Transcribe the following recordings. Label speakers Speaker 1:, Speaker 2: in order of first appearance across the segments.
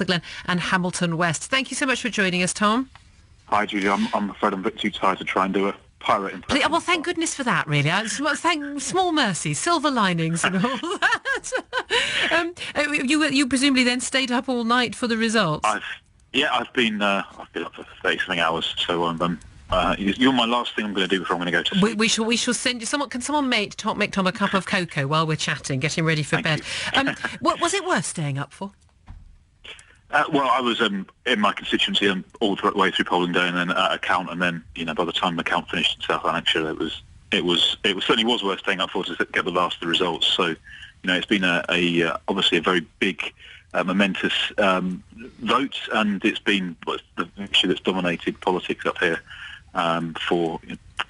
Speaker 1: Castle Glen and Hamilton West. Thank you so much for joining us, Tom.
Speaker 2: Hi, Julie. I'm afraid I'm a bit too tired to try and do a pirate impression.
Speaker 1: Well, thank goodness for that, really. Thank small mercies, silver linings and all that. You presumably then stayed up all night for the results?
Speaker 2: I've been up for 30-something hours, so you're my last thing I'm going to do before I'm going to go to sleep.
Speaker 1: We shall send you someone. Can someone make Tom a cup of cocoa while we're chatting, getting ready for bed? Was it worth staying up for?
Speaker 2: Well, I was in my constituency all the way through polling day, and then at a count, and then by the time the count finished in South Lanarkshire, it certainly was worth staying up for to get the last of the results. So, it's been obviously a very big, momentous vote, and it's been the issue that's dominated politics up here for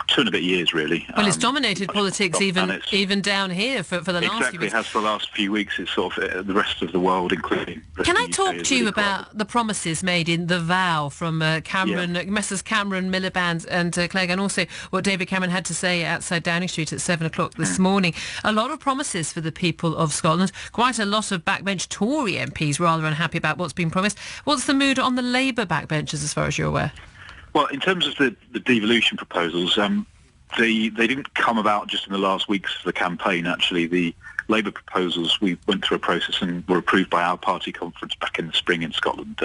Speaker 2: 2 and a bit years, really.
Speaker 1: Well, it's dominated politics even down here for the last few weeks.
Speaker 2: Exactly, it has for the last few weeks. It's sort of the rest of the world, including...
Speaker 1: Can I talk to you about the promises made in The Vow from Messrs Cameron, Miliband and Clegg, and also what David Cameron had to say outside Downing Street at 7 o'clock this morning? A lot of promises for the people of Scotland. Quite a lot of backbench Tory MPs rather unhappy about what's been promised. What's the mood on the Labour backbenchers, as far as you're aware?
Speaker 2: Well, in terms of the devolution proposals, they didn't come about just in the last weeks of the campaign. Actually, the Labour proposals, we went through a process and were approved by our party conference back in the spring in Scotland.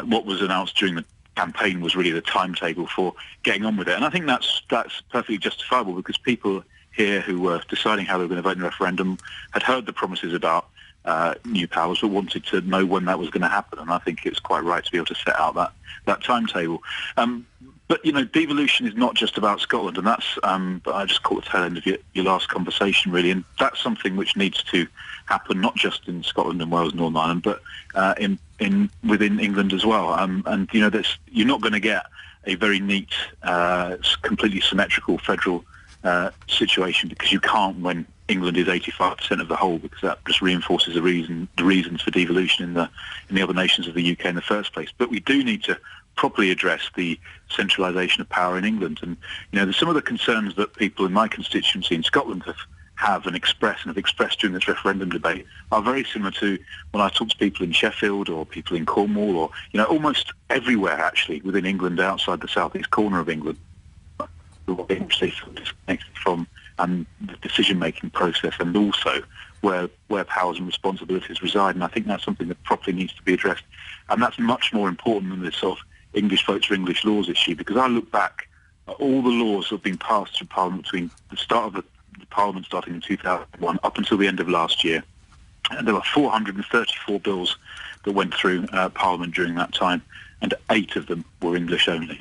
Speaker 2: What was announced during the campaign was really the timetable for getting on with it. And I think that's perfectly justifiable, because people here who were deciding how they were going to vote in the referendum had heard the promises about new powers, but wanted to know when that was going to happen, and I think it's quite right to be able to set out that timetable. But devolution is not just about Scotland, and that's. But I just caught the tail end of your last conversation, really, and that's something which needs to happen not just in Scotland and Wales, Northern Ireland, but within England as well. And you're not going to get a very neat, completely symmetrical federal situation, because you can't when England is 85% of the whole, because that just reinforces the reasons for devolution in the other nations of the UK in the first place. But we do need to properly address the centralisation of power in England, and there's some of the concerns that people in my constituency in Scotland have expressed during this referendum debate are very similar to when I talk to people in Sheffield or people in Cornwall, or almost everywhere actually within England, outside the southeast corner of England, who are disconnected from the decision-making process, and also where powers and responsibilities reside. And I think that's something that properly needs to be addressed. And that's much more important than this sort of English votes for English laws issue, because I look back at all the laws that have been passed through Parliament between the start of the Parliament starting in 2001 up until the end of last year. And there were 434 bills that went through Parliament during that time, and 8 of them were English only.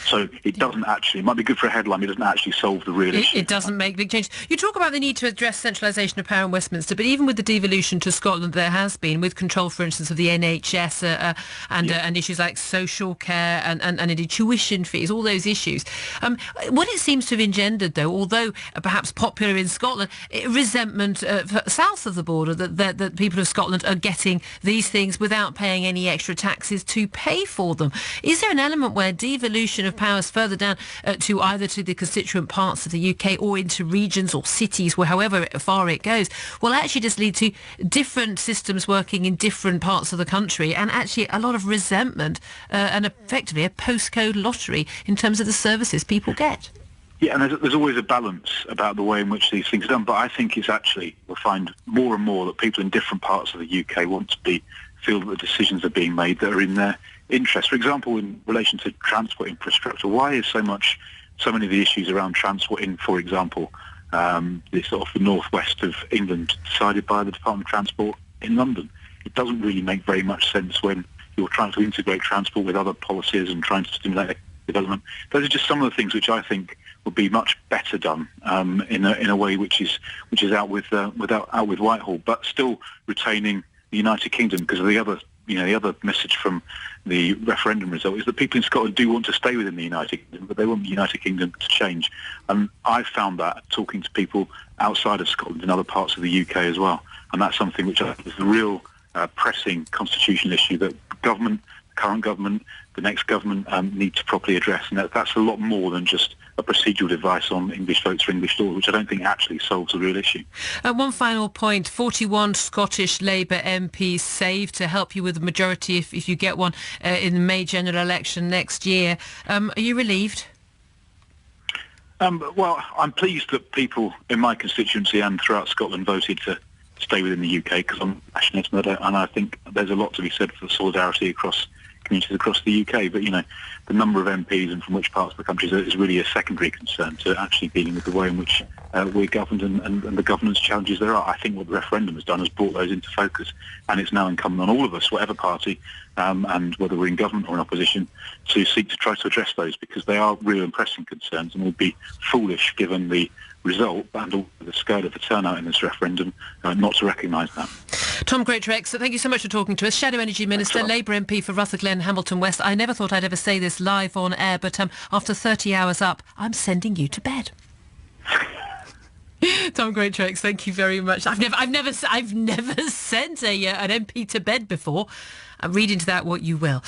Speaker 2: So it might be good for a headline, but it doesn't actually solve the real issue.
Speaker 1: It doesn't make big changes. You talk about the need to address centralisation of power in Westminster, but even with the devolution to Scotland, there has been, with control, for instance, of the NHS and issues like social care and indeed tuition fees, all those issues. What it seems to have engendered, though, although perhaps popular in Scotland, resentment south of the border, that people of Scotland are getting these things without paying any extra taxes to pay for them. Is there an element where devolution of powers further down to either to the constituent parts of the UK or into regions or cities, where however far it goes, will actually just lead to different systems working in different parts of the country, and actually a lot of resentment and effectively a postcode lottery in terms of the services people get?
Speaker 2: Yeah, and there's always a balance about the way in which these things are done, but I think it's actually, we'll find more and more that people in different parts of the UK want to feel that the decisions are being made that are in their interest. For example, in relation to transport infrastructure, why is so many of the issues around transport in, for example, the sort of the northwest of England decided by the Department of Transport in London? It doesn't really make very much sense when you're trying to integrate transport with other policies and trying to stimulate development. Those are just some of the things which I think would be much better done in a way which is out with Whitehall, but still retaining the United Kingdom, because of the other message from the referendum result is that people in Scotland do want to stay within the United Kingdom, but they want the United Kingdom to change. And I've found that talking to people outside of Scotland in other parts of the UK as well. And that's something which I think is a real pressing constitutional issue that government current government, the next government need to properly address. And that's a lot more than just a procedural device on English votes for English laws, which I don't think actually solves the real issue.
Speaker 1: One final point, 41 Scottish Labour MPs saved to help you with the majority if you get one in the May general election next year. Are you relieved?
Speaker 2: Well, I'm pleased that people in my constituency and throughout Scotland voted to stay within the UK, because I'm a nationalist, and I think there's a lot to be said for solidarity across communities across the UK. But, the number of MPs and from which parts of the country is really a secondary concern to actually dealing with the way in which we're governed and the governance challenges there are. I think what the referendum has done is brought those into focus, and it's now incumbent on all of us, whatever party, and whether we're in government or in opposition, to seek to try to address those, because they are real and pressing concerns, and would be foolish, given the result and all the scale of the turnout in this referendum, not to recognise that.
Speaker 1: Tom Greatrex, thank you so much for talking to us. Shadow Energy Minister, Labour MP for Rutherglen, Hamilton West. I never thought I'd ever say this live on air, but after 30 hours up, I'm sending you to bed. Tom Greatrex, thank you very much. I've never sent an MP to bed before. Read into that what you will.